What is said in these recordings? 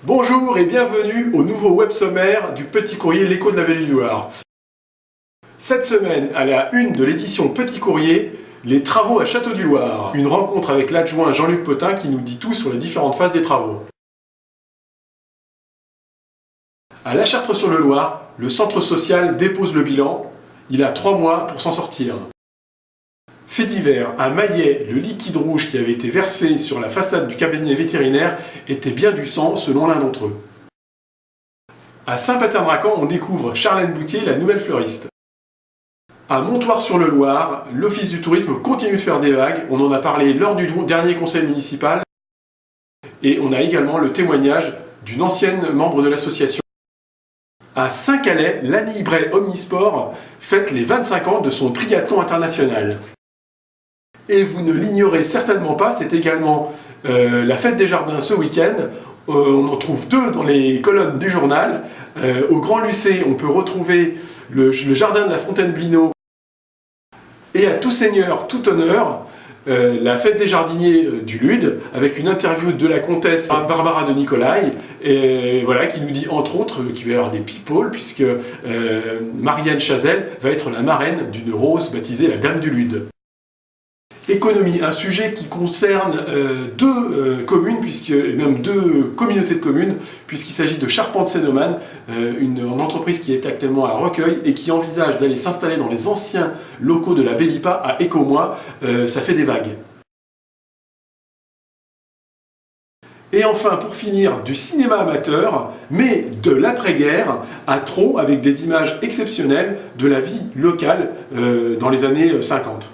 Bonjour et bienvenue au nouveau web sommaire du Petit Courrier L'Écho de la Vallée du Loir. Cette semaine, à la une de l'édition Petit Courrier, les travaux à Château du Loir. Une rencontre avec l'adjoint Jean-Luc Potin qui nous dit tout sur les différentes phases des travaux. À La Châtre-sur-le-Loir, le centre social dépose le bilan. Il a 3 mois pour s'en sortir. Fait divers, à Maillet, le liquide rouge qui avait été versé sur la façade du cabinet vétérinaire était bien du sang selon l'un d'entre eux. À Saint-Patern-Racan, on découvre Charlène Boutier, la nouvelle fleuriste. À Montoire-sur-le-Loir, l'Office du tourisme continue de faire des vagues. On en a parlé lors du dernier conseil municipal. Et on a également le témoignage d'une ancienne membre de l'association. À Saint-Calais, Lani Bray Omnisport fête les 25 ans de son triathlon international. Et vous ne l'ignorez certainement pas, c'est également la fête des jardins ce week-end. On en trouve 2 dans les colonnes du journal. Au Grand Lucé, on peut retrouver le jardin de la Fontaine-Blino. Et à tout seigneur, tout honneur, la fête des jardiniers du Lude, avec une interview de la comtesse Barbara de Nicolai, et voilà, qui nous dit entre autres qu'il va y avoir des people, puisque Marianne Chazelle va être la marraine d'une rose baptisée la Dame du Lude. Économie, un sujet qui concerne 2 communes, et même 2 communautés de communes, puisqu'il s'agit de Charpente-Sénomane, une entreprise qui est actuellement à Recueil et qui envisage d'aller s'installer dans les anciens locaux de la Bellipa à Écomois. Ça fait des vagues. Et enfin, pour finir, du cinéma amateur, mais de l'après-guerre, à Trot, avec des images exceptionnelles de la vie locale dans les années 50.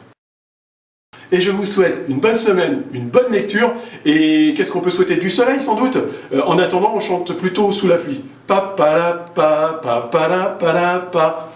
Et je vous souhaite une bonne semaine, une bonne lecture, et qu'est-ce qu'on peut souhaiter? Du soleil sans doute. En attendant, on chante plutôt sous la pluie. Pa pa la pa pa pa la pa la pa.